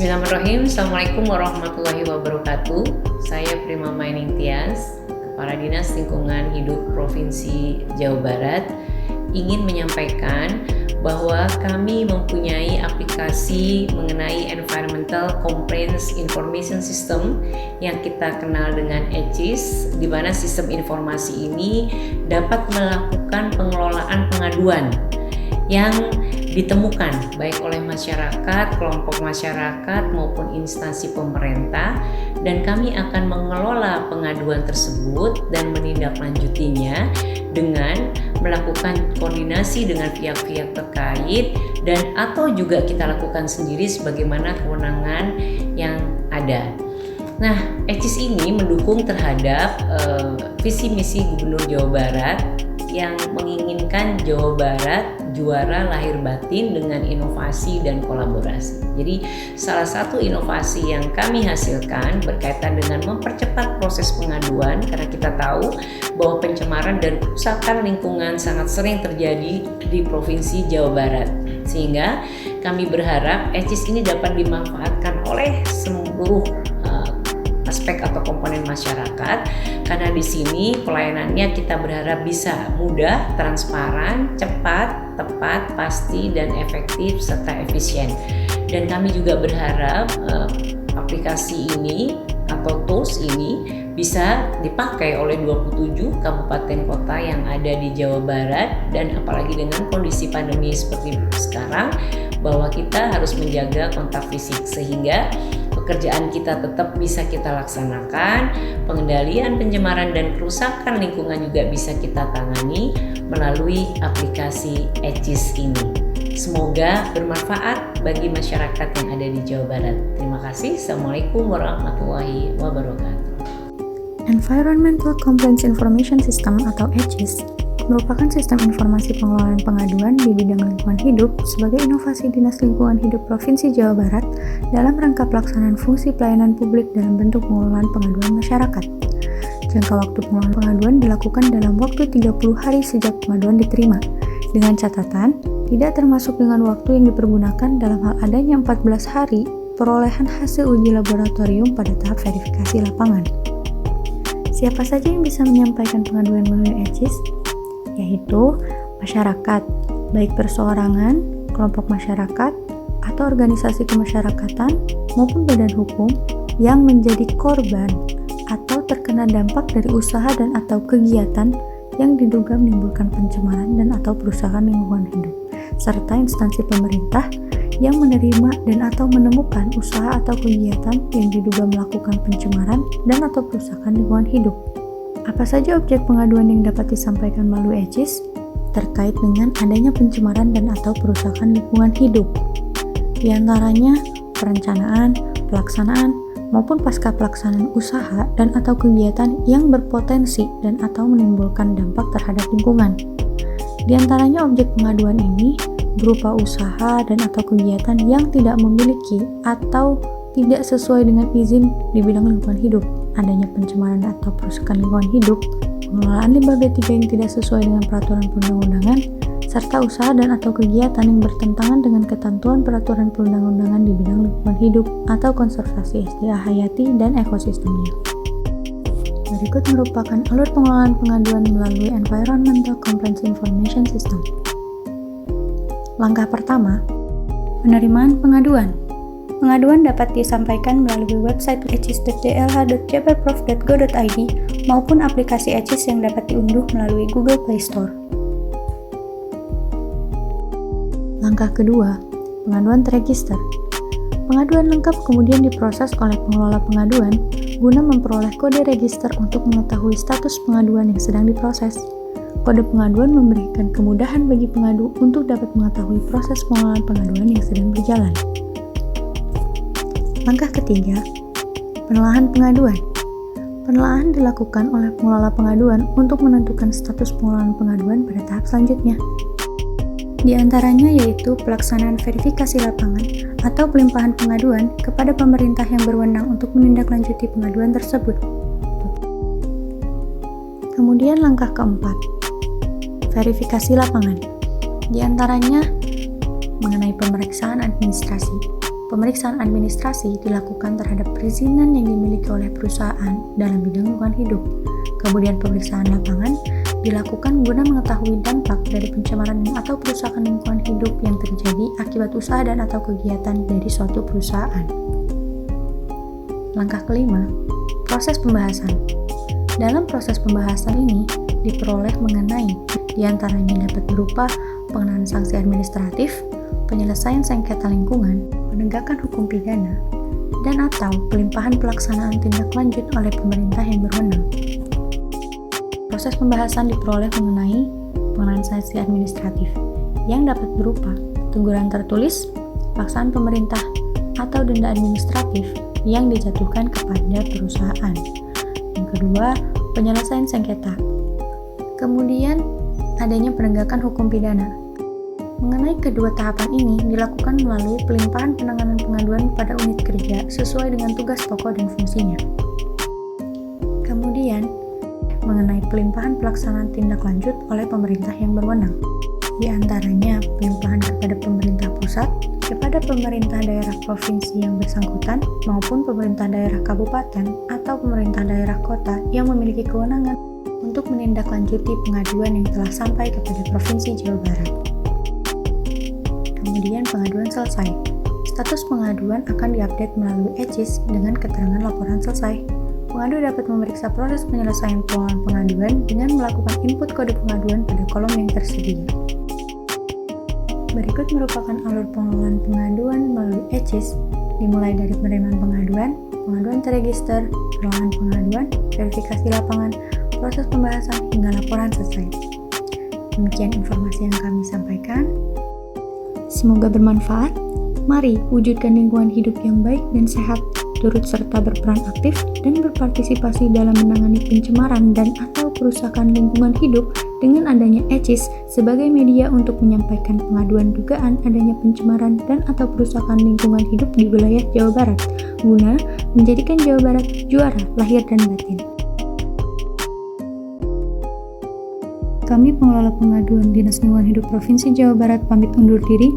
Bismillahirrahmanirrahim. Assalamualaikum warahmatullahi wabarakatuh. Saya Prima Maining Tias, Kepala Dinas Lingkungan Hidup Provinsi Jawa Barat, ingin menyampaikan bahwa kami mempunyai aplikasi mengenai Environmental Complaints Information System yang kita kenal dengan ECIS, di mana sistem informasi ini dapat melakukan pengelolaan pengaduan yang ditemukan baik oleh masyarakat, kelompok masyarakat maupun instansi pemerintah, dan kami akan mengelola pengaduan tersebut dan menindaklanjutinya dengan melakukan koordinasi dengan pihak-pihak terkait dan atau juga kita lakukan sendiri sebagaimana kewenangan yang ada. Nah, ECIS ini mendukung terhadap visi misi Gubernur Jawa Barat yang menginginkan Jawa Barat juara lahir batin dengan inovasi dan kolaborasi. Jadi salah satu inovasi yang kami hasilkan berkaitan dengan mempercepat proses pengaduan, karena kita tahu bahwa pencemaran dan kerusakan lingkungan sangat sering terjadi di Provinsi Jawa Barat. Sehingga kami berharap ECIS ini dapat dimanfaatkan oleh seluruh aspek atau komponen masyarakat, karena di sini pelayanannya kita berharap bisa mudah, transparan, cepat, tepat, pasti, dan efektif serta efisien. Dan kami juga berharap aplikasi ini atau tools ini bisa dipakai oleh 27 kabupaten kota yang ada di Jawa Barat, dan apalagi dengan kondisi pandemi seperti sekarang bahwa kita harus menjaga kontak fisik sehingga pekerjaan kita tetap bisa kita laksanakan, pengendalian pencemaran dan kerusakan lingkungan juga bisa kita tangani melalui aplikasi ECIS ini. Semoga bermanfaat bagi masyarakat yang ada di Jawa Barat. Terima kasih. Assalamualaikum warahmatullahi wabarakatuh. Environmental Complaints Information System atau ECIS merupakan sistem informasi pengelolaan pengaduan di bidang lingkungan hidup sebagai inovasi Dinas Lingkungan Hidup Provinsi Jawa Barat dalam rangka pelaksanaan fungsi pelayanan publik dalam bentuk pengelolaan pengaduan masyarakat. Jangka waktu pengelolaan pengaduan dilakukan dalam waktu 30 hari sejak pengaduan diterima, dengan catatan tidak termasuk dengan waktu yang dipergunakan dalam hal adanya 14 hari perolehan hasil uji laboratorium pada tahap verifikasi lapangan. Siapa saja yang bisa menyampaikan pengaduan melalui ECIS? Yaitu masyarakat, baik perseorangan, kelompok masyarakat, atau organisasi kemasyarakatan maupun badan hukum yang menjadi korban atau terkena dampak dari usaha dan atau kegiatan yang diduga menimbulkan pencemaran dan atau perusakan lingkungan hidup, serta instansi pemerintah yang menerima dan atau menemukan usaha atau kegiatan yang diduga melakukan pencemaran dan atau perusakan lingkungan hidup. Apa saja objek pengaduan yang dapat disampaikan melalui ECIS terkait dengan adanya pencemaran dan atau perusakan lingkungan hidup? Di antaranya perencanaan, pelaksanaan, maupun pasca pelaksanaan usaha dan atau kegiatan yang berpotensi dan atau menimbulkan dampak terhadap lingkungan. Di antaranya objek pengaduan ini berupa usaha dan atau kegiatan yang tidak memiliki atau tidak sesuai dengan izin di bidang lingkungan hidup, adanya pencemaran atau perusakan lingkungan hidup, pengelolaan limbah B3 yang tidak sesuai dengan peraturan perundang-undangan, serta usaha dan atau kegiatan yang bertentangan dengan ketentuan peraturan perundang-undangan di bidang lingkungan hidup atau konservasi SDA hayati dan ekosistemnya. Berikut merupakan alur pengelolaan pengaduan melalui Environmental Complaints Information System. Langkah pertama, penerimaan pengaduan. Pengaduan dapat disampaikan melalui website ecis.dlh.jabarprov.go.id maupun aplikasi ECIS yang dapat diunduh melalui Google Play Store. Langkah kedua, pengaduan terregister. Pengaduan lengkap kemudian diproses oleh pengelola pengaduan guna memperoleh kode register untuk mengetahui status pengaduan yang sedang diproses. Kode pengaduan memberikan kemudahan bagi pengadu untuk dapat mengetahui proses pengelolaan pengaduan yang sedang berjalan. Langkah ketiga, penelaahan pengaduan. Penelaahan dilakukan oleh pengelola pengaduan untuk menentukan status pengelolaan pengaduan pada tahap selanjutnya. Di antaranya yaitu pelaksanaan verifikasi lapangan atau pelimpahan pengaduan kepada pemerintah yang berwenang untuk menindaklanjuti pengaduan tersebut. Kemudian langkah keempat, verifikasi lapangan. Di antaranya mengenai pemeriksaan administrasi. Pemeriksaan administrasi dilakukan terhadap perizinan yang dimiliki oleh perusahaan dalam bidang lingkungan hidup. Kemudian pemeriksaan lapangan dilakukan guna mengetahui dampak dari pencemaran atau kerusakan lingkungan hidup yang terjadi akibat usaha dan atau kegiatan dari suatu perusahaan. Langkah kelima, proses pembahasan. Dalam proses pembahasan ini diperoleh mengenai diantaranya dapat berupa pengenaan sanksi administratif, penyelesaian sengketa lingkungan, penegakan hukum pidana, dan atau pelimpahan pelaksanaan tindak lanjut oleh pemerintah yang berwenang. Proses pembahasan diperoleh mengenai pengenaan sanksi administratif yang dapat berupa teguran tertulis, paksaan pemerintah, atau denda administratif yang dijatuhkan kepada perusahaan. Yang kedua, penyelesaian sengketa. Kemudian, adanya penegakan hukum pidana. Mengenai kedua tahapan ini dilakukan melalui pelimpahan penanganan pengaduan pada unit kerja sesuai dengan tugas pokok dan fungsinya. Kemudian, mengenai pelimpahan pelaksanaan tindak lanjut oleh pemerintah yang berwenang. Di antaranya pelimpahan kepada pemerintah pusat, kepada pemerintah daerah provinsi yang bersangkutan maupun pemerintah daerah kabupaten atau pemerintah daerah kota yang memiliki kewenangan untuk menindaklanjuti pengaduan yang telah sampai kepada Provinsi Jawa Barat. Kemudian pengaduan selesai. Status pengaduan akan diupdate melalui EJIS dengan keterangan laporan selesai. Pengadu dapat memeriksa proses penyelesaian pengelolaan pengaduan dengan melakukan input kode pengaduan pada kolom yang tersedia. Berikut merupakan alur pengelolaan pengaduan melalui EJIS, dimulai dari penerimaan pengaduan, pengaduan terregister, pengelolaan pengaduan, verifikasi lapangan, proses pembahasan, hingga laporan selesai. Demikian informasi yang kami sampaikan. Semoga bermanfaat. Mari wujudkan lingkungan hidup yang baik dan sehat, turut serta berperan aktif dan berpartisipasi dalam menangani pencemaran dan atau kerusakan lingkungan hidup dengan adanya EJIS sebagai media untuk menyampaikan pengaduan dugaan adanya pencemaran dan atau kerusakan lingkungan hidup di wilayah Jawa Barat, guna menjadikan Jawa Barat juara lahir dan batin. Kami pengelola pengaduan Dinas Lingkungan Hidup Provinsi Jawa Barat pamit undur diri.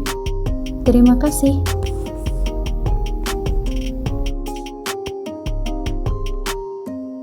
Terima kasih.